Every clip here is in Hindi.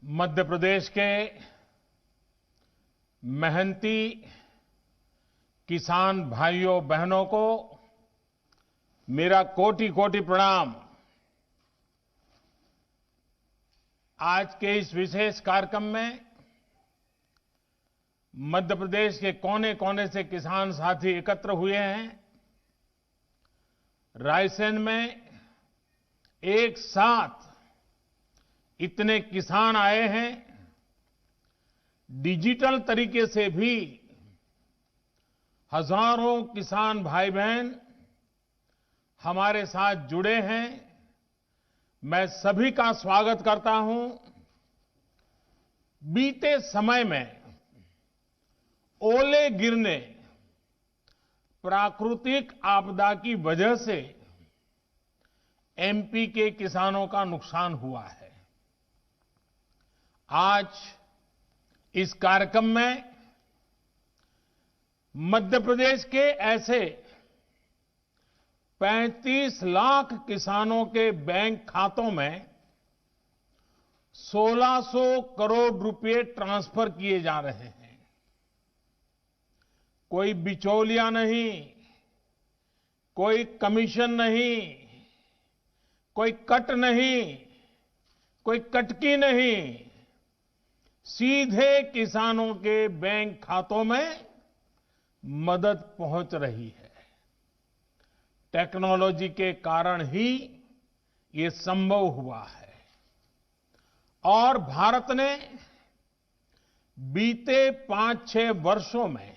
मध्य प्रदेश के मेहनती किसान भाइयों बहनों को मेरा कोटि कोटि प्रणाम। आज के इस विशेष कार्यक्रम में मध्य प्रदेश के कोने कोने से किसान साथी एकत्र हुए हैं। रायसेन में एक साथ इतने किसान आए हैं। डिजिटल तरीके से भी हजारों किसान भाई बहन हमारे साथ जुड़े हैं। मैं सभी का स्वागत करता हूं। बीते समय में ओले गिरने, प्राकृतिक आपदा की वजह से एमपी के किसानों का नुकसान हुआ है। आज इस कार्यक्रम में मध्य प्रदेश के ऐसे 35 लाख किसानों के बैंक खातों में 1600 करोड़ रुपए ट्रांसफर किए जा रहे हैं। कोई बिचौलिया नहीं, कोई कमीशन नहीं, कोई कट नहीं, कोई कटकी नहीं, सीधे किसानों के बैंक खातों में मदद पहुंच रही है। टेक्नोलॉजी के कारण ही ये संभव हुआ है और भारत ने बीते 5-6 वर्षों में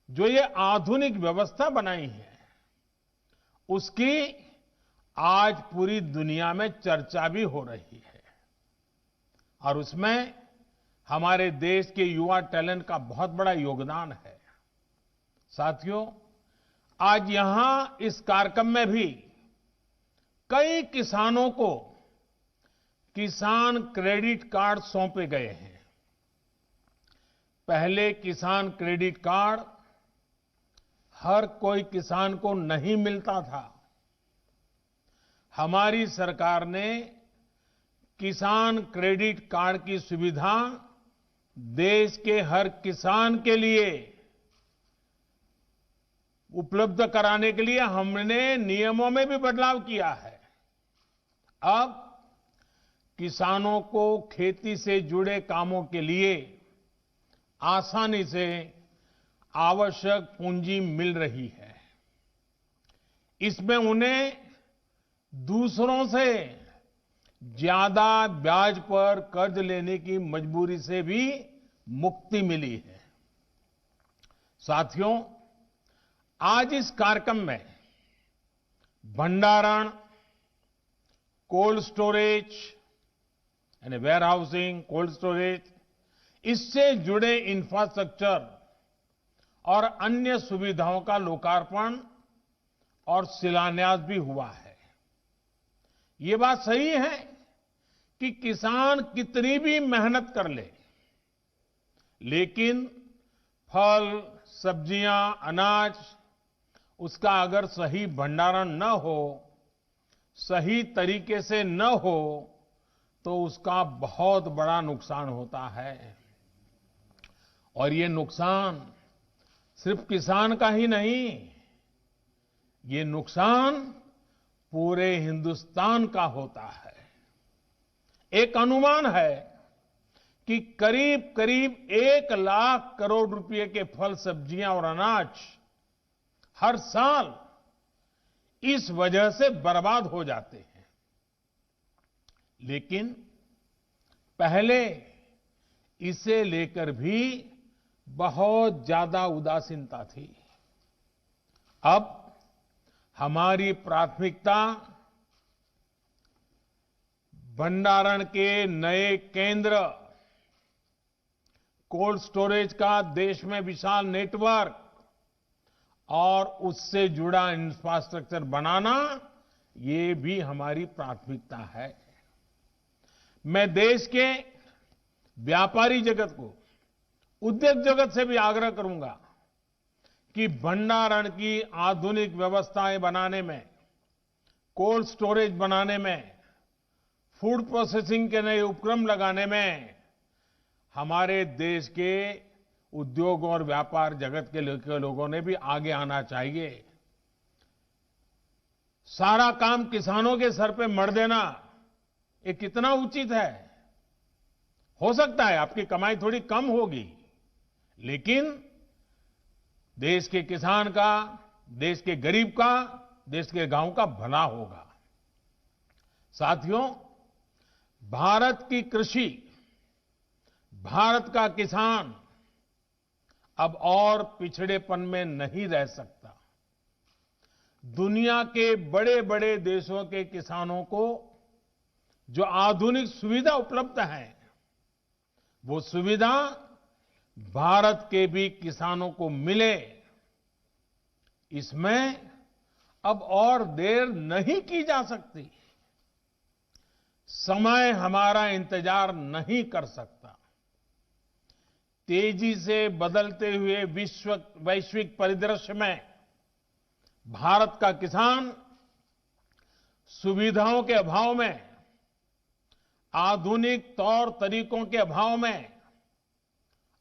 जो ये आधुनिक व्यवस्था बनाई है, उसकी आज पूरी दुनिया में चर्चा भी हो रही है और उसमें हमारे देश के युवा टैलेंट का बहुत बड़ा योगदान है। साथियों, आज यहां इस कार्यक्रम में भी कई किसानों को किसान क्रेडिट कार्ड सौंपे गए हैं। पहले किसान क्रेडिट कार्ड हर कोई किसान को नहीं मिलता था। हमारी सरकार ने किसान क्रेडिट कार्ड की सुविधा देश के हर किसान के लिए उपलब्ध कराने के लिए हमने नियमों में भी बदलाव किया है। अब किसानों को खेती से जुड़े कामों के लिए आसानी से आवश्यक पूंजी मिल रही है। इसमें उन्हें दूसरों से ज्यादा ब्याज पर कर्ज लेने की मजबूरी से भी मुक्ति मिली है। साथियों, आज इस कार्यक्रम में भंडारण, कोल्ड स्टोरेज यानी वेयर हाउसिंग, कोल्ड स्टोरेज, इससे जुड़े इंफ्रास्ट्रक्चर और अन्य सुविधाओं का लोकार्पण और शिलान्यास भी हुआ है। ये बात सही है कि किसान कितनी भी मेहनत कर ले, लेकिन फल, सब्जियां, अनाज, उसका अगर सही भंडारण न हो, सही तरीके से न हो, तो उसका बहुत बड़ा नुकसान होता है। और ये नुकसान सिर्फ किसान का ही नहीं, ये नुकसान पूरे हिंदुस्तान का होता है। एक अनुमान है कि करीब करीब 1 लाख करोड़ रुपए के फल, सब्जियां और अनाज हर साल इस वजह से बर्बाद हो जाते हैं। लेकिन पहले इसे लेकर भी बहुत ज्यादा उदासीनता थी। अब हमारी प्राथमिकता भंडारण के नए केंद्र, कोल्ड स्टोरेज का देश में विशाल नेटवर्क और उससे जुड़ा इंफ्रास्ट्रक्चर बनाना, ये भी हमारी प्राथमिकता है। मैं देश के व्यापारी जगत को, उद्योग जगत से भी आग्रह करूंगा कि भंडारण की आधुनिक व्यवस्थाएं बनाने में, कोल्ड स्टोरेज बनाने में फूड प्रोसेसिंग के नए उपक्रम लगाने में हमारे देश के उद्योग और व्यापार जगत के लोगों ने भी आगे आना चाहिए। सारा काम किसानों के सर पे मढ़ देना ये कितना उचित है? हो सकता है आपकी कमाई थोड़ी कम होगी, लेकिन देश के किसान का, देश के गरीब का, देश के गांव का भला होगा। साथियों, भारत की कृषि, भारत का किसान अब और पिछड़ेपन में नहीं रह सकता। दुनिया के बड़े बड़े देशों के किसानों को जो आधुनिक सुविधा उपलब्ध है, वो सुविधा भारत के भी किसानों को मिले, इसमें अब और देर नहीं की जा सकती। समय हमारा इंतजार नहीं कर सकता। तेजी से बदलते हुए वैश्विक परिदृश्य में भारत का किसान सुविधाओं के अभाव में, आधुनिक तौर तरीकों के अभाव में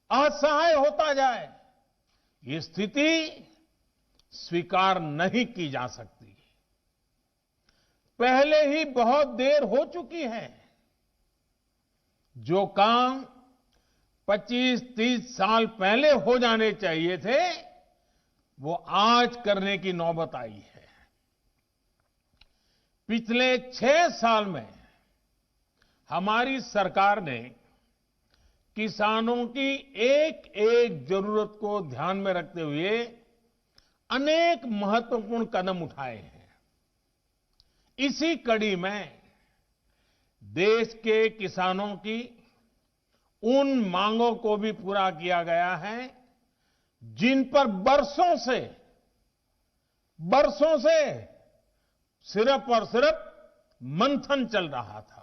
असहाय होता जाए, ये स्थिति स्वीकार नहीं की जा सकती। पहले ही बहुत देर हो चुकी है। जो काम 25-30 साल पहले हो जाने चाहिए थे, वो आज करने की नौबत आई है। पिछले 6 साल में हमारी सरकार ने किसानों की एक एक जरूरत को ध्यान में रखते हुए अनेक महत्वपूर्ण कदम उठाए हैं। इसी कड़ी में देश के किसानों की उन मांगों को भी पूरा किया गया है जिन पर बरसों से सिर्फ और सिर्फ मंथन चल रहा था।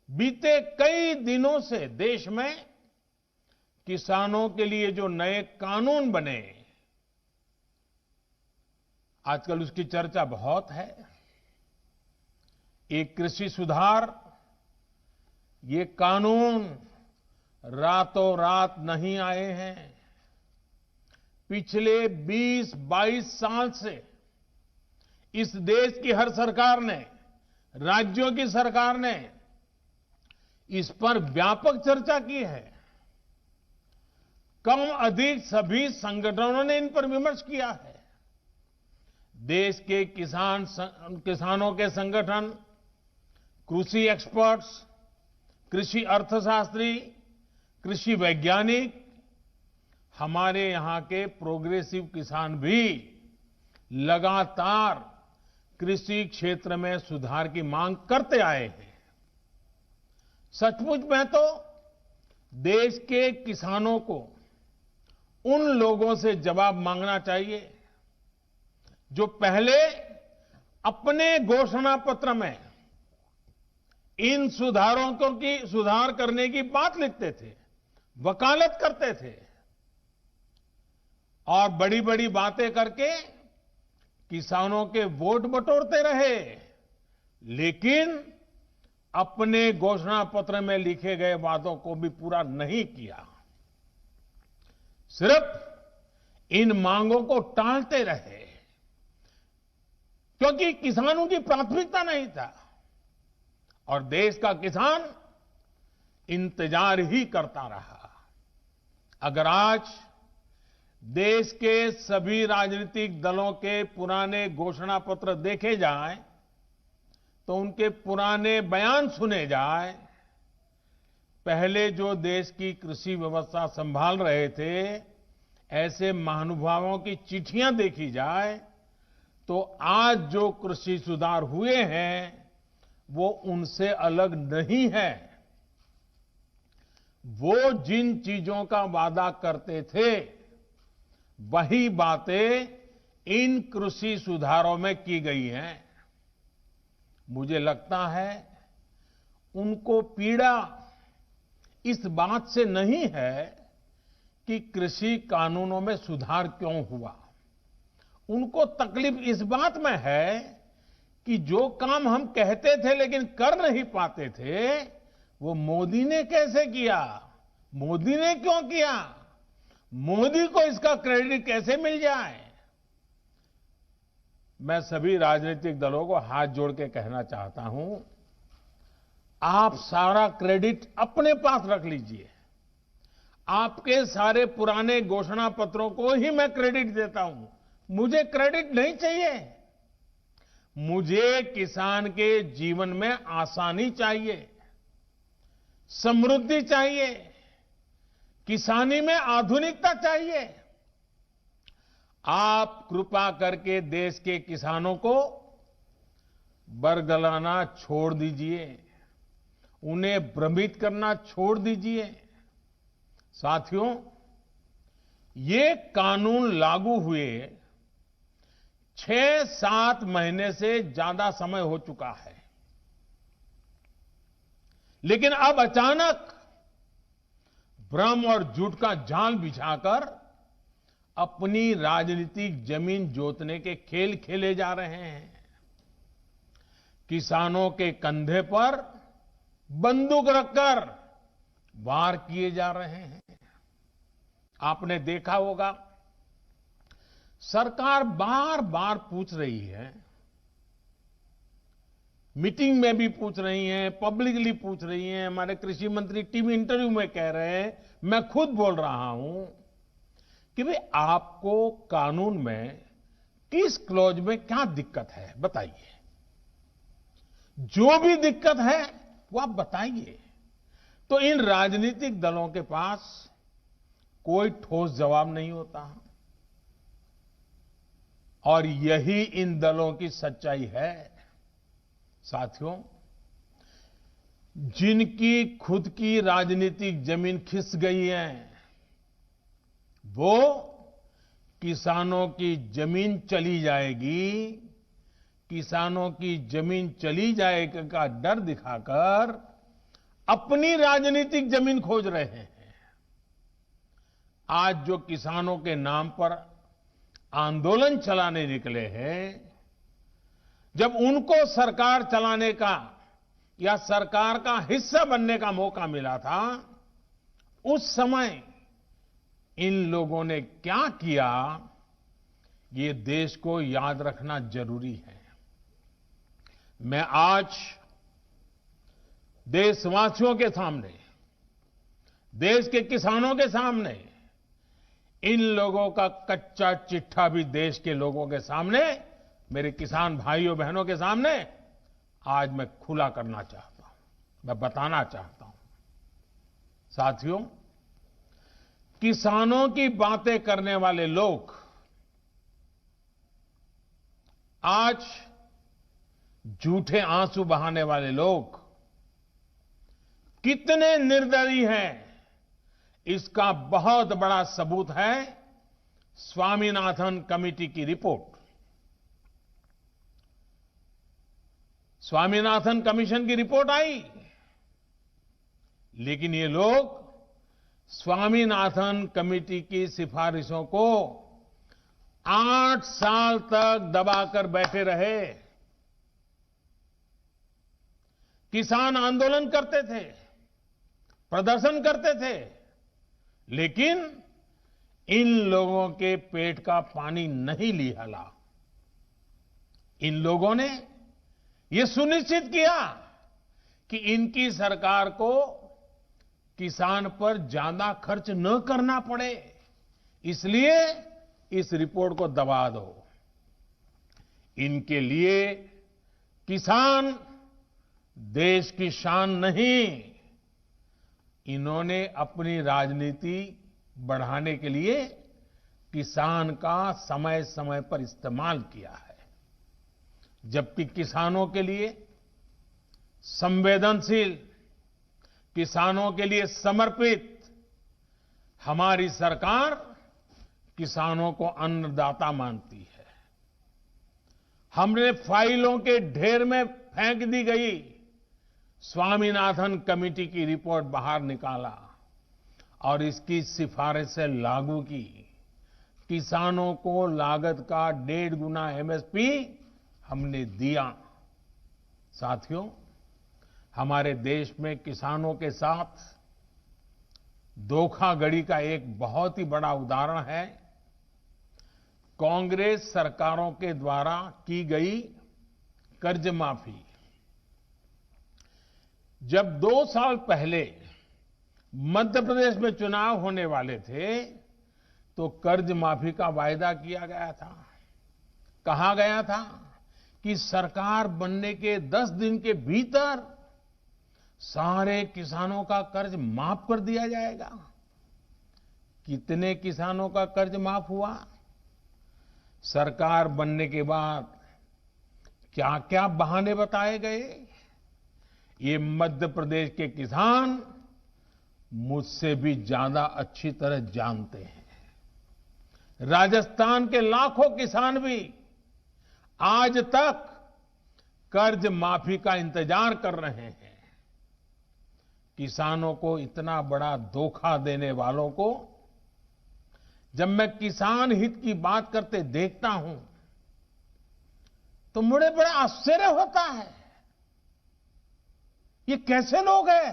बीते कई दिनों से देश में किसानों के लिए जो नए कानून बने, आजकल उसकी चर्चा बहुत है। एक कृषि सुधार, ये कानून रातों रात नहीं आए हैं। पिछले 20-22 साल से इस देश की हर सरकार ने, राज्यों की सरकार ने इस पर व्यापक चर्चा की है। कम अधिक सभी संगठनों ने इन पर विमर्श किया है। देश के किसानों के संगठन, कृषि एक्सपर्ट्स, कृषि अर्थशास्त्री, कृषि वैज्ञानिक, हमारे यहां के प्रोग्रेसिव किसान भी लगातार कृषि क्षेत्र में सुधार की मांग करते आए हैं। सचमुच में तो देश के किसानों को उन लोगों से जवाब मांगना चाहिए जो पहले अपने घोषणा पत्र में इन सुधार करने की बात लिखते थे, वकालत करते थे और बड़ी बड़ी बातें करके किसानों के वोट बटोरते रहे, लेकिन अपने घोषणा पत्र में लिखे गए वादों को भी पूरा नहीं किया। सिर्फ इन मांगों को टालते रहे क्योंकि किसानों की प्राथमिकता नहीं था और देश का किसान इंतजार ही करता रहा। अगर आज देश के सभी राजनीतिक दलों के पुराने घोषणा पत्र देखे जाएं, तो उनके पुराने बयान सुने जाए, पहले जो देश की कृषि व्यवस्था संभाल रहे थे, ऐसे महानुभावों की चिट्ठियां देखी जाए, तो आज जो कृषि सुधार हुए हैं वो उनसे अलग नहीं है। वो जिन चीजों का वादा करते थे, वही बातें इन कृषि सुधारों में की गई हैं। मुझे लगता है उनको पीड़ा इस बात से नहीं है कि कृषि कानूनों में सुधार क्यों हुआ। उनको तकलीफ इस बात में है कि जो काम हम कहते थे लेकिन कर नहीं पाते थे, वो मोदी ने कैसे किया, मोदी ने क्यों किया, मोदी को इसका क्रेडिट कैसे मिल जाए। मैं सभी राजनीतिक दलों को हाथ जोड़ के कहना चाहता हूं, आप सारा क्रेडिट अपने पास रख लीजिए। आपके सारे पुराने घोषणा पत्रों को ही मैं क्रेडिट देता हूं, मुझे क्रेडिट नहीं चाहिए। मुझे किसान के जीवन में आसानी चाहिए, समृद्धि चाहिए, किसानी में आधुनिकता चाहिए। आप कृपा करके देश के किसानों को बरगलाना छोड़ दीजिए, उन्हें भ्रमित करना छोड़ दीजिए। साथियों, ये कानून लागू हुए 6-7 महीने से ज्यादा समय हो चुका है, लेकिन अब अचानक भ्रम और झूठ का जाल बिछाकर अपनी राजनीतिक जमीन जोतने के खेल खेले जा रहे हैं। किसानों के कंधे पर बंदूक रखकर वार किए जा रहे हैं। आपने देखा होगा, सरकार बार बार पूछ रही है, मीटिंग में भी पूछ रही है, पब्लिकली पूछ रही है, हमारे कृषि मंत्री टीवी इंटरव्यू में कह रहे हैं, मैं खुद बोल रहा हूं कि भाई आपको कानून में किस क्लॉज में क्या दिक्कत है बताइए। जो भी दिक्कत है वो आप बताइए। तो इन राजनीतिक दलों के पास कोई ठोस जवाब नहीं होता, और यही इन दलों की सच्चाई है। साथियों, जिनकी खुद की राजनीतिक जमीन खिस गई है, वो किसानों की जमीन चली जाएगी, किसानों की जमीन चली जाएगी का डर दिखाकर अपनी राजनीतिक जमीन खोज रहे हैं। आज जो किसानों के नाम पर आंदोलन चलाने निकले हैं, जब उनको सरकार चलाने का या सरकार का हिस्सा बनने का मौका मिला था, उस समय इन लोगों ने क्या किया, ये देश को याद रखना जरूरी है। मैं आज देशवासियों के सामने, देश के किसानों के सामने, इन लोगों का कच्चा चिट्ठा भी देश के लोगों के सामने, मेरे किसान भाइयों बहनों के सामने आज मैं खुला करना चाहता हूं, मैं बताना चाहता हूं। साथियों, किसानों की बातें करने वाले लोग आज झूठे आंसू बहाने वाले लोग कितने निर्दयी हैं, इसका बहुत बड़ा सबूत है स्वामीनाथन कमेटी की रिपोर्ट। स्वामीनाथन कमीशन की रिपोर्ट आई, लेकिन ये लोग स्वामीनाथन कमेटी की सिफारिशों को 8 साल तक दबाकर बैठे रहे। किसान आंदोलन करते थे, प्रदर्शन करते थे, लेकिन इन लोगों के पेट का पानी नहीं लिहला। इन लोगों ने यह सुनिश्चित किया कि इनकी सरकार को किसान पर ज्यादा खर्च न करना पड़े, इसलिए इस रिपोर्ट को दबा दो। इनके लिए किसान देश की शान नहीं, इन्होंने अपनी राजनीति बढ़ाने के लिए किसान का समय समय पर इस्तेमाल किया है। जबकि किसानों के लिए संवेदनशील, किसानों के लिए समर्पित हमारी सरकार किसानों को अन्नदाता मानती है। हमने फाइलों के ढेर में फेंक दी गई स्वामीनाथन कमेटी की रिपोर्ट बाहर निकाला और इसकी सिफारिशें लागू की। किसानों को लागत का 1.5 गुना एमएसपी हमने दिया। साथियों, हमारे देश में किसानों के साथ धोखाधड़ी का एक बहुत ही बड़ा उदाहरण है कांग्रेस सरकारों के द्वारा की गई कर्ज माफी। जब 2 साल पहले मध्य प्रदेश में चुनाव होने वाले थे तो कर्ज माफी का वायदा किया गया था। कहा गया था कि सरकार बनने के 10 दिन के भीतर सारे किसानों का कर्ज माफ कर दिया जाएगा। कितने किसानों का कर्ज माफ हुआ? सरकार बनने के बाद क्या क्या बहाने बताए गए, ये मध्य प्रदेश के किसान मुझसे भी ज्यादा अच्छी तरह जानते हैं। राजस्थान के लाखों किसान भी आज तक कर्ज माफी का इंतजार कर रहे हैं। किसानों को इतना बड़ा धोखा देने वालों को जब मैं किसान हित की बात करते देखता हूं तो मुझे बड़ा आश्चर्य होता है। ये कैसे लोग हैं?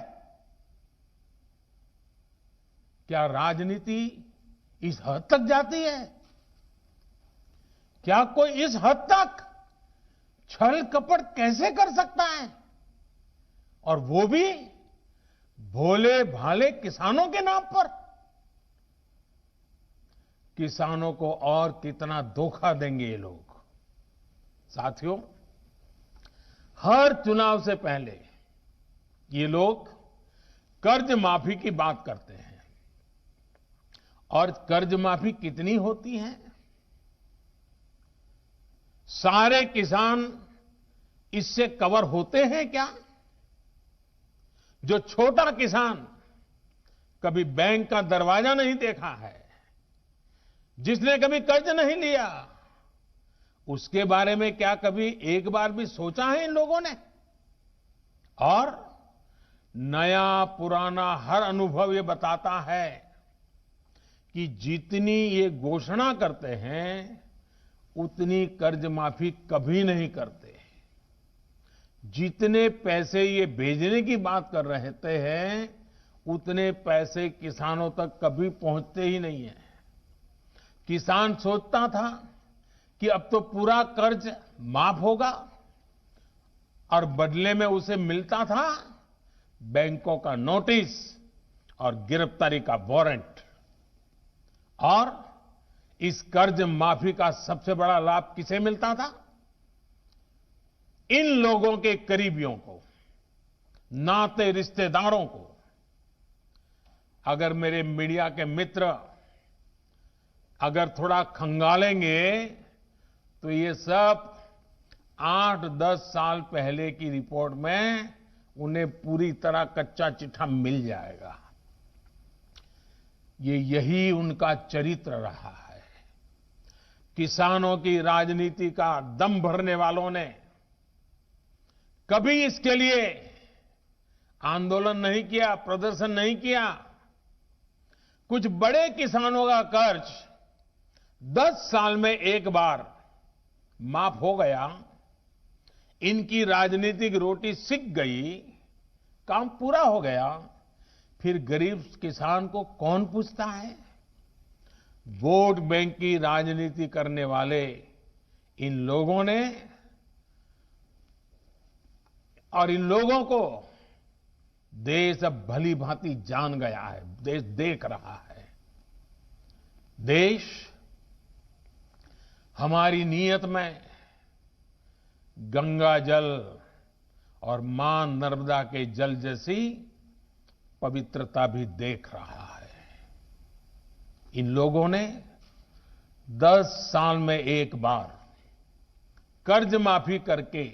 क्या राजनीति इस हद तक जाती है? क्या कोई इस हद तक छल कपट कैसे कर सकता है? और वो भी भोले भाले किसानों के नाम पर। किसानों को और कितना धोखा देंगे ये लोग। साथियों, हर चुनाव से पहले ये लोग कर्ज माफी की बात करते हैं। और कर्ज माफी कितनी होती है? सारे किसान इससे कवर होते हैं क्या? जो छोटा किसान कभी बैंक का दरवाजा नहीं देखा है, जिसने कभी कर्ज नहीं लिया, उसके बारे में क्या कभी एक बार भी सोचा है इन लोगों ने? और नया पुराना हर अनुभव ये बताता है कि जितनी ये घोषणा करते हैं उतनी कर्ज माफी कभी नहीं करते। जितने पैसे ये भेजने की बात कर रहे हैं उतने पैसे किसानों तक कभी पहुंचते ही नहीं है। किसान सोचता था कि अब तो पूरा कर्ज माफ होगा और बदले में उसे मिलता था बैंकों का नोटिस और गिरफ्तारी का वारंट। और इस कर्ज माफी का सबसे बड़ा लाभ किसे मिलता था? इन लोगों के करीबियों को, नाते रिश्तेदारों को। अगर मेरे मीडिया के मित्र अगर थोड़ा खंगालेंगे तो ये सब 8-10 साल पहले की रिपोर्ट में उन्हें पूरी तरह कच्चा चिट्ठा मिल जाएगा। यही उनका चरित्र रहा है। किसानों की राजनीति का दम भरने वालों ने कभी इसके लिए आंदोलन नहीं किया, प्रदर्शन नहीं किया। कुछ बड़े किसानों का कर्ज 10 साल में एक बार माफ हो गया, इनकी राजनीतिक रोटी सिक गई, काम पूरा हो गया। फिर गरीब किसान को कौन पूछता है? वोट बैंक की राजनीति करने वाले इन लोगों ने, और इन लोगों को देश अब भली भांति जान गया है, देश देख रहा है। देश हमारी नीयत में गंगा जल और मां नर्मदा के जल जैसी पवित्रता भी देख रहा है। इन लोगों ने 10 साल में एक बार कर्ज माफी करके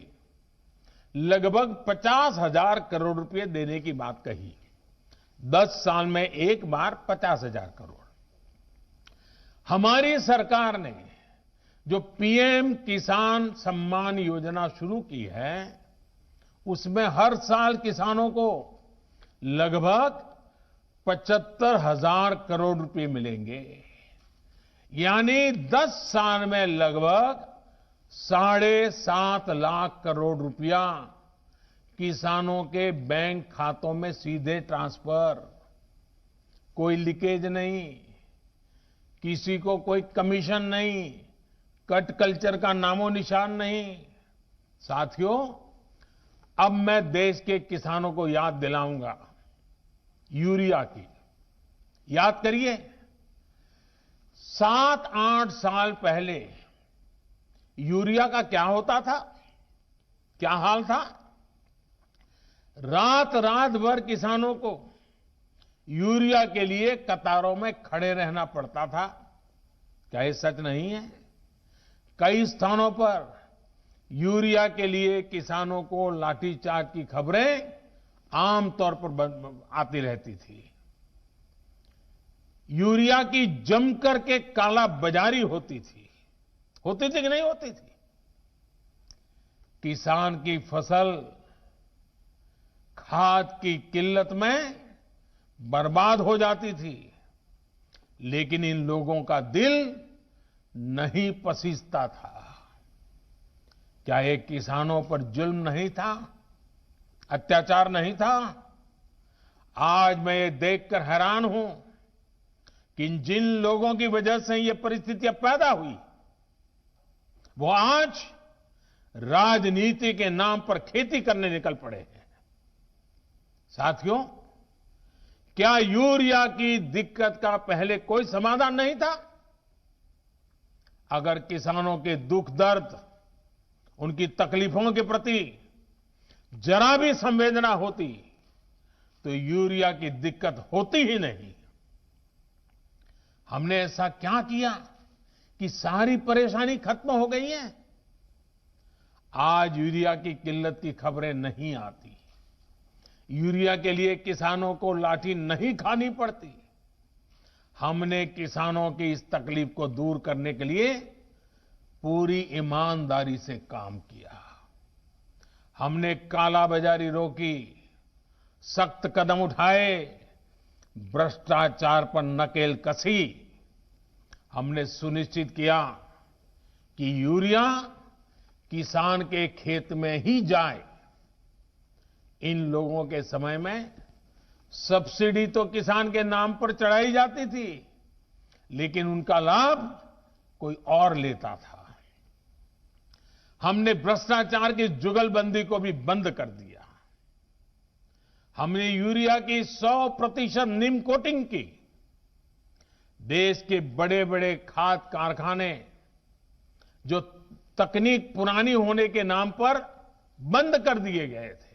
लगभग 50,000 करोड़ रुपए देने की बात कही। 10 साल में एक बार 50,000 करोड़। हमारी सरकार ने जो पीएम किसान सम्मान योजना शुरू की है, उसमें हर साल किसानों को लगभग 75,000 करोड़ रुपए मिलेंगे। यानी 10 साल में लगभग 7.5 लाख करोड़ रुपया किसानों के बैंक खातों में सीधे ट्रांसफर, कोई लीकेज नहीं, किसी को कोई कमीशन नहीं, कट कल्चर का नामो निशान नहीं। साथियों, अब मैं देश के किसानों को याद दिलाऊंगा यूरिया की। याद करिए, 7-8 साल पहले यूरिया का क्या होता था, क्या हाल था। रात रात भर किसानों को यूरिया के लिए कतारों में खड़े रहना पड़ता था। क्या ये सच नहीं है? कई स्थानों पर यूरिया के लिए किसानों को लाठीचार्ज की खबरें आमतौर पर आती रहती थी। यूरिया की जमकर के काला बाजारी होती थी कि नहीं होती थी? किसान की फसल खाद की किल्लत में बर्बाद हो जाती थी, लेकिन इन लोगों का दिल नहीं पसीजता था। क्या ये किसानों पर जुल्म नहीं था, अत्याचार नहीं था? आज मैं ये देखकर हैरान हूं कि जिन लोगों की वजह से ये परिस्थितियां पैदा हुई, वो आज राजनीति के नाम पर खेती करने निकल पड़े हैं। साथियों, क्या यूरिया की दिक्कत का पहले कोई समाधान नहीं था? अगर किसानों के दुख दर्द, उनकी तकलीफों के प्रति जरा भी संवेदना होती तो यूरिया की दिक्कत होती ही नहीं। हमने ऐसा क्या किया कि सारी परेशानी खत्म हो गई है? आज यूरिया की किल्लत की खबरें नहीं आती, यूरिया के लिए किसानों को लाठी नहीं खानी पड़ती। हमने किसानों की इस तकलीफ को दूर करने के लिए पूरी ईमानदारी से काम किया। हमने कालाबाजारी रोकी, सख्त कदम उठाए, भ्रष्टाचार पर नकेल कसी। हमने सुनिश्चित किया कि यूरिया किसान के खेत में ही जाए। इन लोगों के समय में सब्सिडी तो किसान के नाम पर चढ़ाई जाती थी, लेकिन उनका लाभ कोई और लेता था। हमने भ्रष्टाचार की जुगलबंदी को भी बंद कर दिया। हमने यूरिया की 100% निम कोटिंग की। देश के बड़े बड़े खाद कारखाने जो तकनीक पुरानी होने के नाम पर बंद कर दिए गए थे,